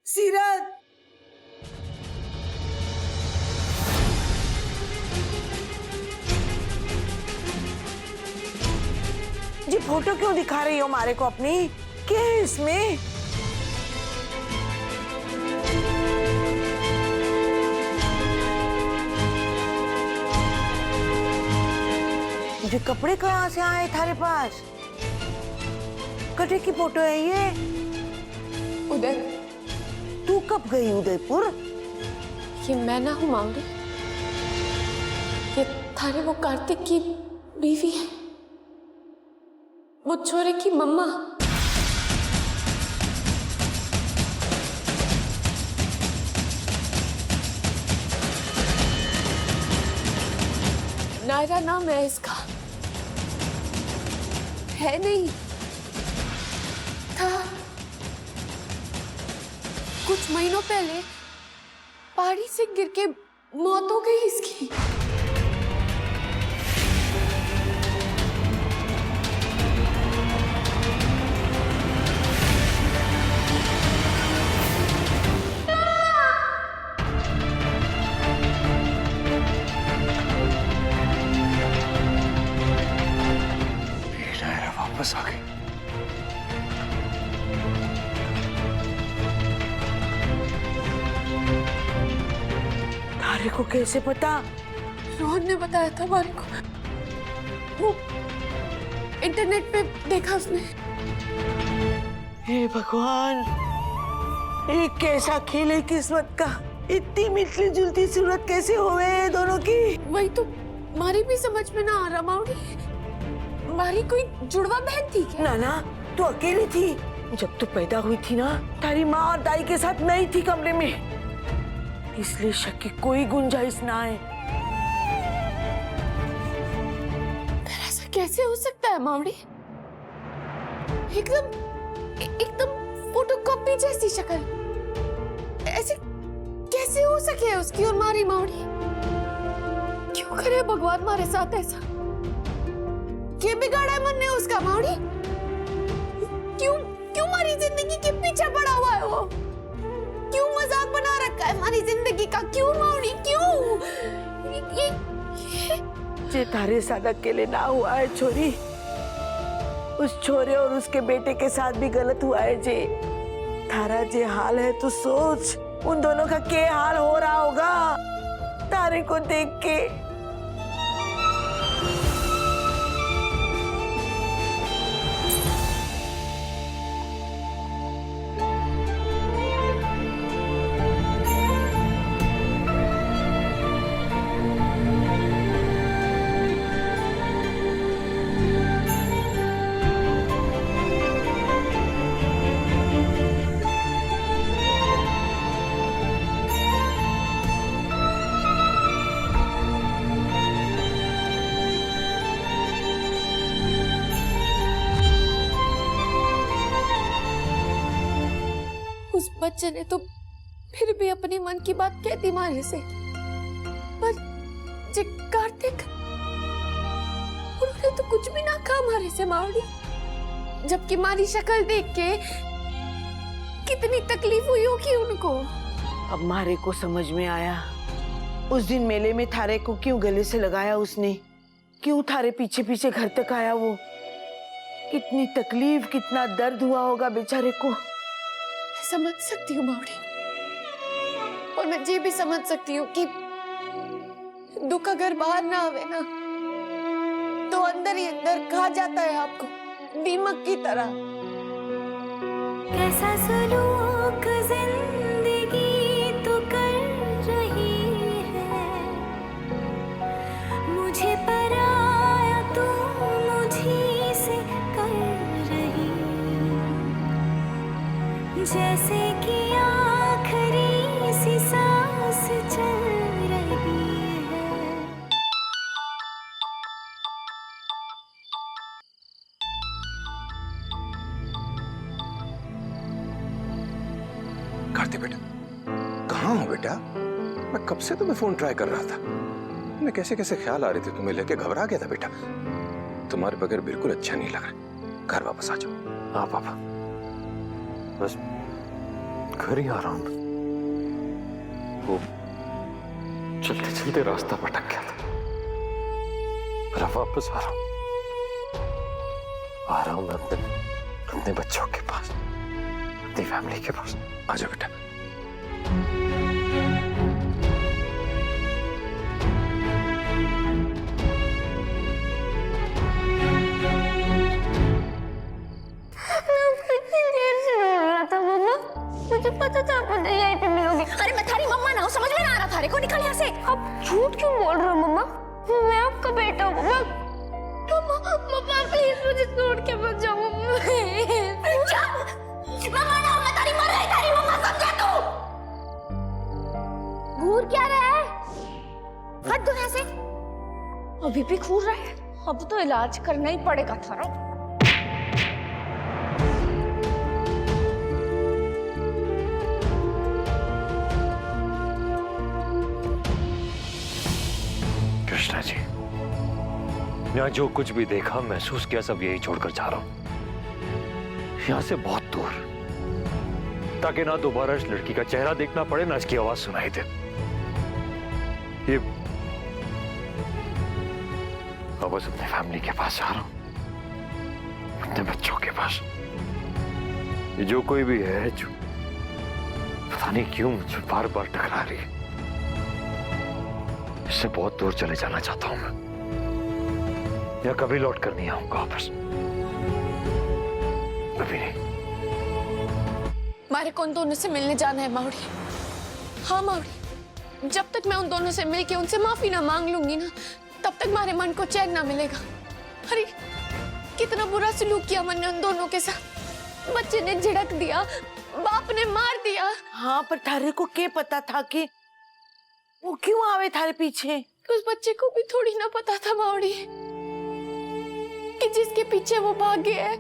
सीरत, ये फोटो क्यों दिखा रही हो हमारे को अपनी? क्या है इसमें? ये कपड़े कहाँ से आए थारे पास? कटे की फोटो है ये? उदय, तू कब गई उदयपुर? ये मैं ना हूँ माउली। ये थारे वो कार्तिक की बीवी है, वो छोरे की मम्मा। नायरा नाम है इसका। है नहीं था। कुछ महीनों पहले पहाड़ी से गिर के मौत हो गई इसकी। नायरा वापस आ गई। थारे को कैसे पता? रोहन ने बताया था हमारे को। वो इंटरनेट पे देखा उसने। हे भगवान, एक कैसा खेल है किस्मत का। इतनी मिलती जुलती सूरत कैसे हुए हैं दोनों की? वही तो हमारी भी समझ में ना आ रहा माउली। हमारी कोई जुड़वा बहन थी क्या? ना ना, तू अकेली थी। जब तू पैदा हुई थी ना, तारी माँ और दाई के साथ नहीं थी कमरे में, इसलिए शक की कोई गुंजाइश ना आए। ऐसा कैसे हो सकता है माउली? एकदम फोटोकॉपी जैसी शक्ल। ऐसे कैसे हो सके उसकी और हमारी माउली? क्यों करे भगवान हमारे साथ ऐसा? क्या बिगाड़ा है मन ने उसका माउली? क्यों क्यों हमारी जिंदगी के पीछे पड़ा हुआ है वो? क्यों मजाक बना रखा है हमारी जिंदगी का? क्यों माउली, क्यों? ये तारे साथ अकेले ना हुआ है छोरी, उस छोरे और उसके बेटे के साथ भी गलत हुआ है जे। थारा जे हाल है तो सोच, उन दोनों का क्या हाल हो रहा होगा तारे को देख के। उस बच्चे ने तो फिर भी अपनी मन की बात कह दी मारे से, पर जे कार्तिक, उन्होंने तो कुछ भी ना कहा मारे से मावड़ी। जबकि मारी शक्ल देख के कितनी तकलीफ हुई होगी उनको। अब मारे को समझ में आया, उस दिन मेले में थारे को क्यों गले से लगाया उसने, क्यों थारे पीछे पीछे घर तक आया वो। कितनी तकलीफ, कितना दर्द हुआ होगा बेचारे को। समझ सकती हूँ मावड़ी, और मैं ये भी समझ सकती हूँ कि दुख अगर बाहर ना आवे ना, तो अंदर ही अंदर खा जाता है आपको दीमक की तरह। कैसा सलूक जिंदगी तो कर रही है, मुझे पराया तू मुझी से कर रही, जैसे कि आखिरी सी सांस चल रही है। कार्तिक बेटा, कहाँ हो बेटा? मैं कब से तुम्हें फोन ट्राई कर रहा था। मैं कैसे कैसे ख्याल आ रहे थे, तुम्हें लेके घबरा गया था बेटा। तुम्हारे बगैर बिल्कुल अच्छा नहीं लग रहा। घर वापस आ जाओ। हाँ पापा, बस घर ही आ रहा हूं मैं। वो चलते चलते रास्ता भटक गया था, पर अब वापस आ रहा हूं मैं अपने बच्चों के पास, अपनी फैमिली के पास। आजा बेटा। मुझे पता था अपन यहीं पे मिलोगे। अरे मैं थारी मम्मा ना हूँ, समझ में ना आ रहा थारे को, निकल यहाँ से। आप झूठ क्यों बोल रहे हो मम्मा? मैं आपका बेटा हूँ मम्मा। मम्मा प्लीज मुझे छोड़ के मत जाओ मम्मा। मम्मा ना मैं थारी मर गई, थारी मम्मा समझा तू? घूर क्या रहा है? हट दो यहाँ से। अभी भी घूर रहा है? अब तो इलाज करना ही पड़ेगा थारा। कृष्णा जी, यहाँ जो कुछ भी देखा महसूस किया सब यही छोड़कर जा रहा हूं, यहाँ से बहुत दूर, ताकि ना दोबारा इस लड़की का चेहरा देखना पड़े, ना इसकी आवाज सुनाई दे। ये अब बस अपने फैमिली के पास जा रहा हूं, अपने बच्चों के पास। ये जो कोई भी है जो पता नहीं क्यों मुझे बार बार टकरा रही है, इससे बहुत दूर चले जाना चाहता हूं मैं, या कभी लौट कर नहीं आऊंगा वापस, कभी नहीं। मारे को उन दोनों से मिलने जाना है माउरी। हाँ माउरी, जब तक मैं उन दोनों से मिलके उनसे माफी ना मांग लूंगी ना, तब तक मारे मन को चैन ना मिलेगा। अरे कितना बुरा सलूक किया मैंने उन दोनों के साथ। बच्चे ने झिड़क दिया, बाप ने मार दिया। हाँ, पर थारे को क्या पता था कि वो क्यों आवे थारे पीछे? उस बच्चे को भी थोड़ी ना पता था माउरी कि जिसके पीछे वो भाग गया है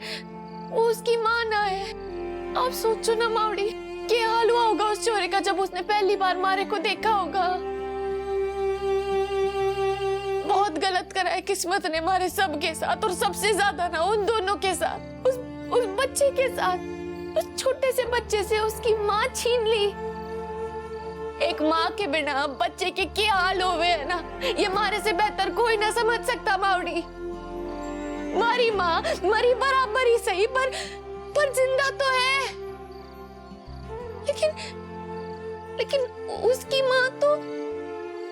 वो उसकी माँ ना है। आप सोचो ना माउरी, क्या हाल हुआ होगा उस छोरे का जब उसने पहली बार मारे को देखा होगा। बहुत गलत करा है किस्मत ने मारे सबके साथ, और सबसे ज्यादा ना उन दोनों के साथ, उस बच्चे के साथ। उस छोटे से बच्चे से उसकी माँ छीन ली। एक माँ के बिना बच्चे के क्या हाल होवे है ना, ये मारे से बेहतर कोई ना समझ सकता माउरी। मारी माँ मरी बराबर ही सही, पर जिंदा तो है। लेकिन उसकी माँ तो।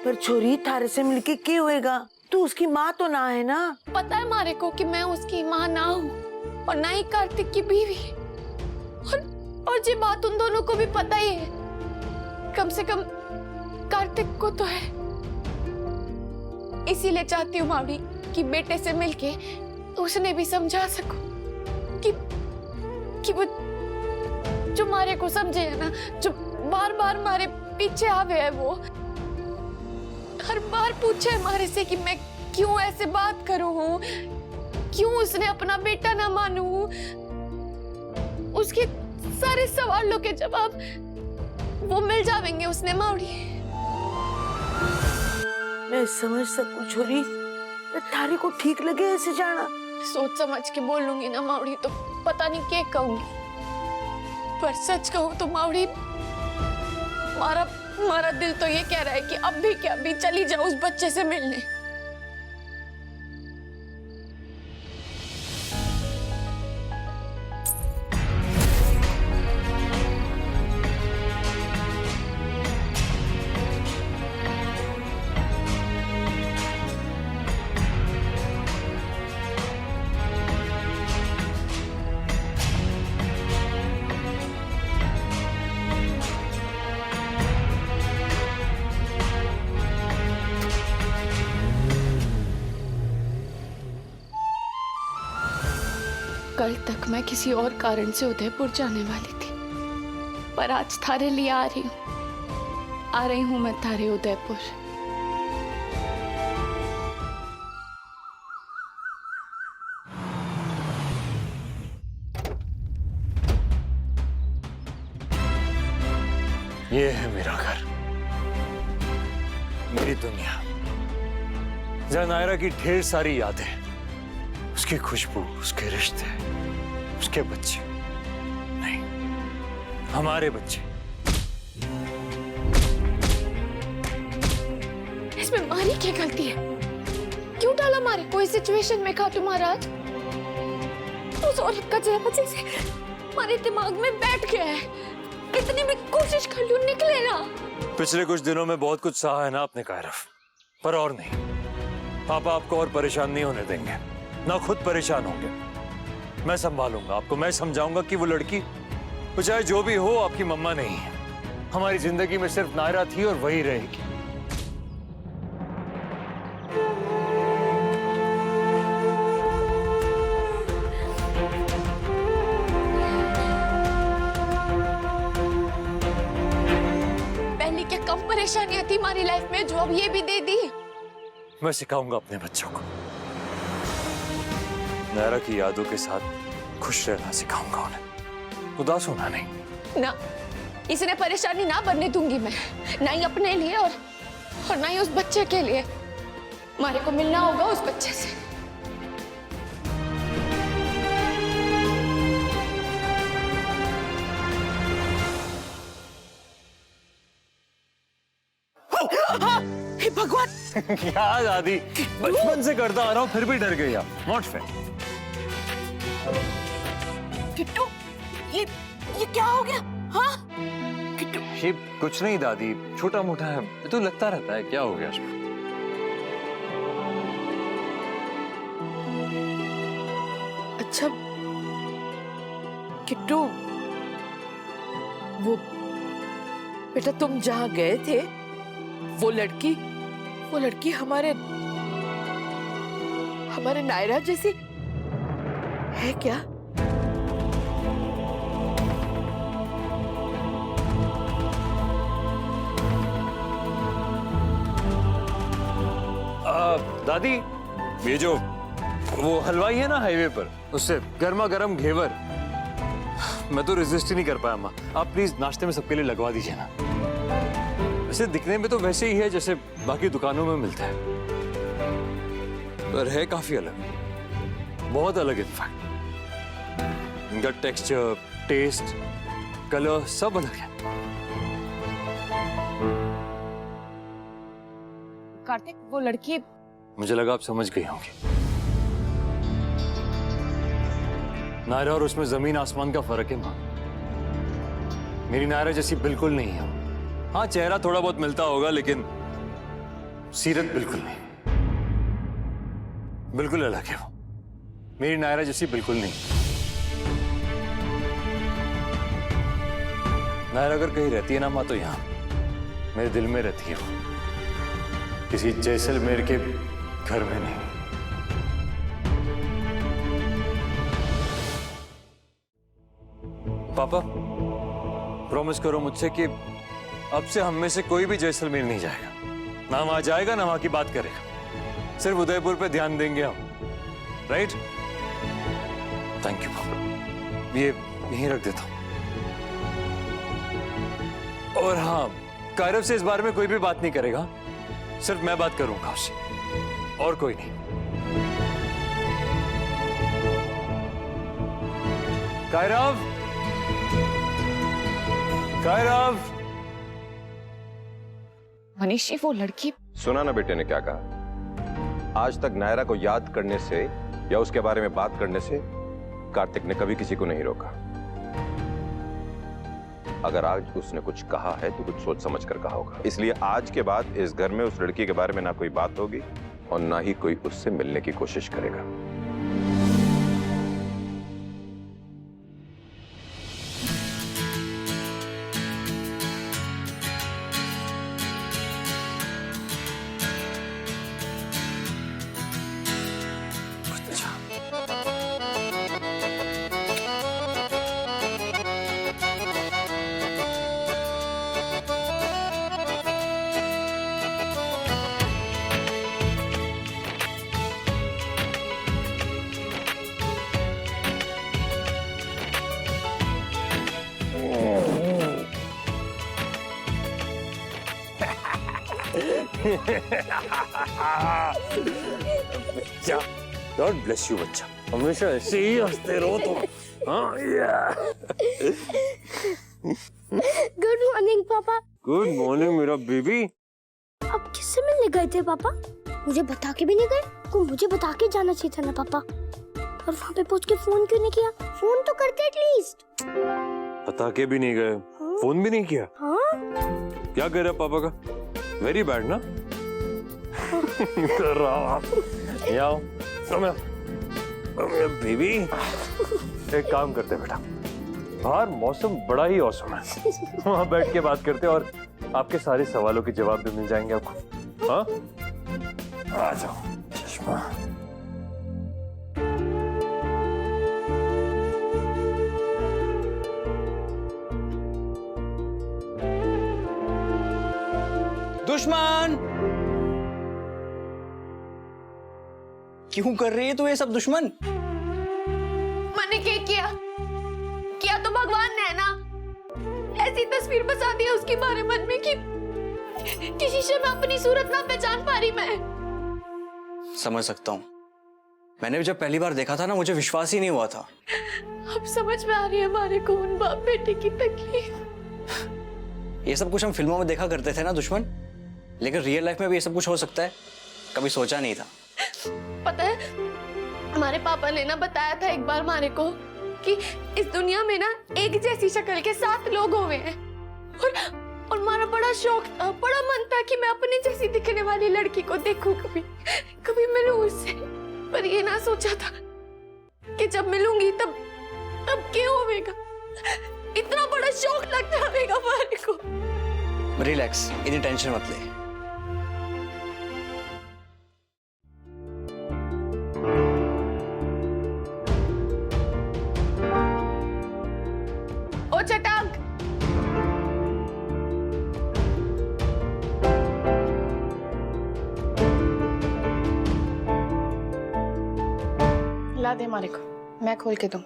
पर छोरी, थारे से मिलके क्या होएगा? तू उसकी माँ तो ना है ना? पता है मारे को कि मैं उसकी माँ ना हूँ, और ना ही कार्तिक की बीवी। और ये बात उन दोनों को भी पता ही है। कम से कम कार्तिक को तो है। इसीलिए चाहती हूँ मावी कि बेटे से मिलके उसने भी समझा सकूं कि वो जो मारे को समझे है ना, जो बार बार मारे पीछे आवे है, वो हर बार पूछे है मारे से कि मैं क्यों ऐसे बात करूं, क्यों उसने अपना बेटा ना मानूं। उसके सारे सवालों के जवाब वो मिल जाएंगे उसने माउरी। मैं समझ सकूं छोरी, थारे को ठीक लगे ऐसे जाना? सोच समझ के बोलूंगी ना माउरी तो पता नहीं क्या कहूंगी, पर सच कहूं तो माउरी, मारा दिल तो ये कह रहा है कि अब भी क्या भी चली जाओ उस बच्चे से मिलने। कल तक मैं किसी और कारण से उदयपुर जाने वाली थी, पर आज थारे लिए आ रही हूं मैं थारे उदयपुर। ये है मेरा घर, मेरी दुनिया, जहां नायरा की ढेर सारी यादें, उसकी खुशबू, उसके रिश्ते, उसके बच्चे, नहीं, हमारे बच्चे, इसमें मारी क्या गलती है? क्यों डाला मारे कोई सिचुएशन में खाटू महाराज? उस औरत का चेहरा जैसे हमारे दिमाग में बैठ गया है। कितनी भी कोशिश कर लूं निकले ना। पिछले कुछ दिनों में बहुत कुछ सहा है ना आपने कायरव, पर और नहीं। पापा आपको और परेशान नहीं होने देंगे, ना खुद परेशान होंगे। मैं संभालूंगा आपको, मैं समझाऊंगा कि वो लड़की, वो चाहे जो भी हो, आपकी मम्मा नहीं है। हमारी जिंदगी में सिर्फ नायरा थी और वही रहेगी। पहले क्या कम परेशानियां थी हमारी लाइफ में जो अब ये भी दे दी? मैं सिखाऊंगा अपने बच्चों को, नायरा की यादों के साथ खुश रहना सिखाऊंगा उन्हें, उदास होना नहीं। ना, इसने परेशानी ना बनने दूंगी मैं, ना ही अपने लिए और ना ही उस बच्चे के लिए। हमारे को मिलना होगा उस बच्चे से। हे भगवान! क्या दादी, बचपन से करता आ रहा हूँ फिर भी डर गई आप। Not fair. किट्टू, ये क्या हो गया? हाँ? किट्टू, ये कुछ नहीं दादी, छोटा मोटा है, ये तो लगता रहता है। क्या हो गया इसमें? अच्छा किट्टू, वो बेटा तुम जहाँ गए थे, वो लड़की हमारे नायरा जैसी है क्या? दादी, ये जो वो हलवाई है ना हाईवे पर, उससे गर्मा गर्म घेवर, मैं तो रेजिस्ट ही नहीं कर पाया। माँ, आप प्लीज नाश्ते में सबके लिए लगवा दीजिए ना। वैसे दिखने में तो वैसे ही है जैसे बाकी दुकानों में मिलता है, पर है काफी अलग, बहुत अलग इनफैक्ट। इनका टेक्सचर, टेस्ट, कलर सब अलग है। कार्तिक, वो लड़की, मुझे लगा आप समझ गई होंगी। नायरा और उसमें जमीन आसमान का फर्क है माँ। मेरी नायरा जैसी बिल्कुल नहीं है। हाँ, चेहरा थोड़ा बहुत मिलता होगा, लेकिन सीरत बिल्कुल नहीं, बिल्कुल अलग है वो। मेरी नायरा जैसी बिल्कुल नहीं। नायरा अगर कहीं रहती है ना माँ, तो यहाँ मेरे दिल में रहती है वो, किसी जैसलमेर के घर में नहीं। पापा, प्रॉमिस करो मुझसे कि अब से हम में से कोई भी जैसलमेर नहीं जाएगा, ना वहां जाएगा ना वहां की बात करेगा, सिर्फ उदयपुर पे ध्यान देंगे हम। राइट? थैंक यू पापा, ये यहीं रख देता हूं। और हाँ, कायरव से इस बारे में कोई भी बात नहीं करेगा, सिर्फ मैं बात करूंगा उससे, और कोई नहीं। कायरव, कायरव। मनीषी, वो लड़की, सुना ना बेटे ने क्या कहा? आज तक नायरा को याद करने से या उसके बारे में बात करने से कार्तिक ने कभी किसी को नहीं रोका। अगर आज उसने कुछ कहा है तो कुछ सोच समझ कर कहा होगा। इसलिए आज के बाद इस घर में उस लड़की के बारे में ना कोई बात होगी और ना ही कोई उससे मिलने की कोशिश करेगा। बच्चा, गॉड ब्लेस यू बच्चा, हमेशा ऐसे ही हंसते रहो तुम। हाँ, गुड मॉर्निंग पापा। गुड मॉर्निंग मेरा बेबी। आप किससे मिलने गए थे पापा? मुझे बता के भी नहीं गए। को मुझे बता के जाना चाहिए था ना पापा। और वहाँ पे पहुँच के फोन क्यों नहीं किया? फोन तो करते एटलीस्ट। बता के भी नहीं गए, फोन भी नहीं किया। हाँ? क्या कह रहा पापा का? वेरी बैड ना? कर रहा बेबी। एक काम करते हैं बेटा, बाहर मौसम बड़ा ही औसम है, वहाँ बैठ के बात करते हैं और आपके सारे सवालों के जवाब भी मिल जाएंगे आपको। हाँ, आ जाओ। चश्मा दुश्मन क्यों कर रही है तू ये सब? दुश्मन मैंने क्या किया तो भगवान ने ना ऐसी तस्वीर बसा दी उसके बारे मन में कि शीशे में अपनी सूरत ना पहचान पा रही मैं। समझ सकता हूँ। मैंने भी जब पहली बार देखा था ना, मुझे विश्वास ही नहीं हुआ था। अब समझ में आ रही है हमारे को उन बाप बेटे की तकलीफ। ये सब कुछ हम फिल्मों में देखा करते थे ना दुश्मन, लेकिन रियल लाइफ में भी ये सब कुछ हो सकता है, कभी सोचा नहीं था। पता है, हमारे पापा ने ना बताया था एक बार हमारे को कि इस दुनिया में ना एक जैसी शक्ल के 7 लोग हुए हैं और हमारा बड़ा शौक था, बड़ा मन था कि मैं अपनी जैसी दिखने वाली लड़की को देखूं, कभी मिलूं उससे। पर ये ना सोचा था कि जब मिलूंगी तब क्या होगा। इतना बड़ा शौक लगता है हमारे को। रिलैक्स, इतनी टेंशन मत ले। ओ चटाक, ला दे हमारे को, मैं खोल के दूं।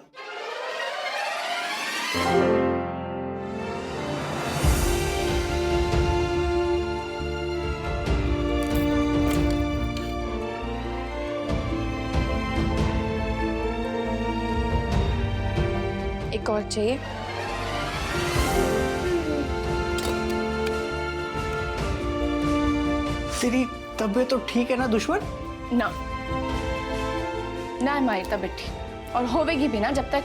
एक और चाहिए। तेरी तबीयत तो ठीक है ना दुश्मन? ना हमारी तबीयत ठीक और होवेगी भी ना जब तक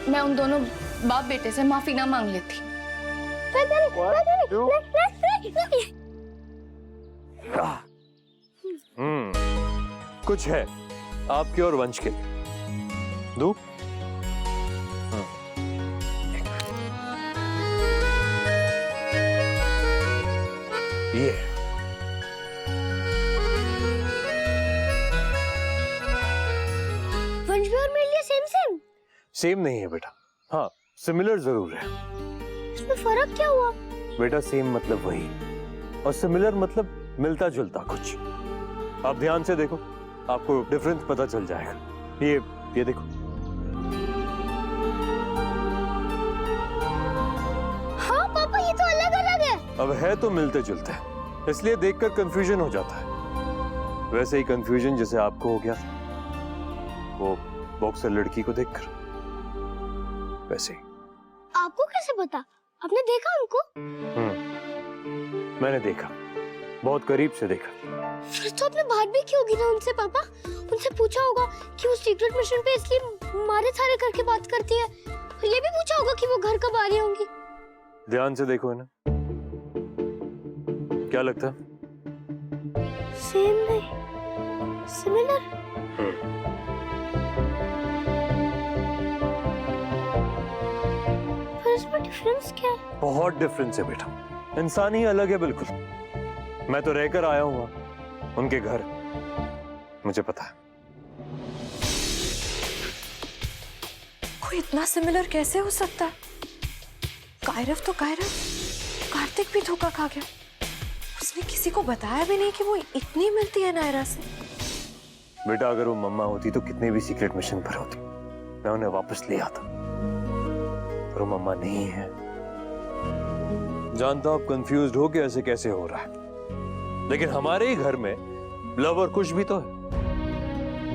मैं उन दोनों बाप बेटे से माफी ना मांग लेती। कुछ है आपके और वंश के दो। ये वंश भी और मेरे लिए सेम नहीं है बेटा, हाँ सिमिलर जरूर है। इसमें फर्क क्या हुआ? बेटा सेम मतलब वही और सिमिलर मतलब मिलता जुलता कुछ। आप ध्यान से देखो, आपको डिफरेंस पता चल जाएगा। ये देखो। हाँ पापा, ये तो अलग अलग है। अब है तो मिलते जुलते हैं, इसलिए देखकर कंफ्यूजन हो जाता है। वैसे ही कंफ्यूजन जैसे आपको हो गया था वो बॉक्सर लड़की को देखकर, वैसे ही। आपको कैसे पता? आपने देखा उनको? मैंने देखा, बहुत करीब से देखा। फिर तो आपने बात भी की होगी ना उनसे पापा? उनसे पूछा होगा कि वो सीक्रेट मिशन पे इसलिए मारे थारे करके बात करती है। ये भी पूछा होगा कि वो घर कब आ रही होंगी। ध्यान से देखो है ना, क्या लगता? सेम नहीं, सिमिलर। पर इसमें डिफरेंस क्या है? बहुत डिफरेंस है बेटा, इंसान ही अलग है बिल्कुल। मैं तो रहकर आया हूँ उनके घर, मुझे पता है। कोई इतना सिमिलर कैसे हो सकता है? कायरव तो कायरव, कार्तिक भी धोखा खा गया। उसने किसी को बताया भी नहीं कि वो इतनी मिलती है नायरा से। बेटा अगर वो मम्मा होती तो कितने भी सीक्रेट मिशन पर होती, मैं उन्हें वापस ले आता, पर वो मम्मा नहीं है। जानता हूं आप कंफ्यूज्ड हो कि ऐसे कैसे हो रहा है, लेकिन हमारे ही घर में लव और कुछ भी तो है,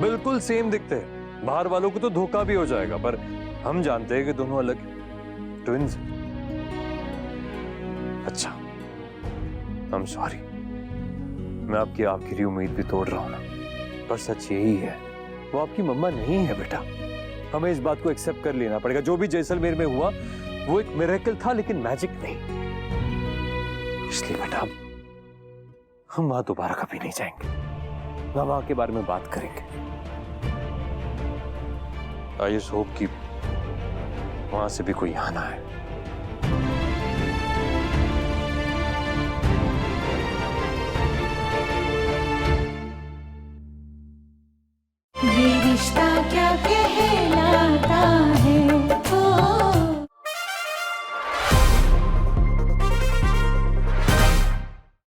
बिल्कुल सेम दिखते हैं। बाहर वालों को तो धोखा भी हो जाएगा, पर हम जानते हैं कि दोनों अलग ट्विंस। अच्छा, I'm sorry, मैं आपकी आखिरी उम्मीद भी तोड़ रहा हूं ना, पर सच यही है, वो आपकी मम्मा नहीं है बेटा। हमें इस बात को एक्सेप्ट कर लेना पड़ेगा। जो भी जैसलमेर में हुआ वो एक मिरेकल था, लेकिन मैजिक नहीं। इसलिए बेटा हम वहां दोबारा कभी नहीं जाएंगे, हम वहां के बारे में बात करेंगे। आई जस्ट होप कि वहां से भी कोई आना है। ये रिश्ता क्या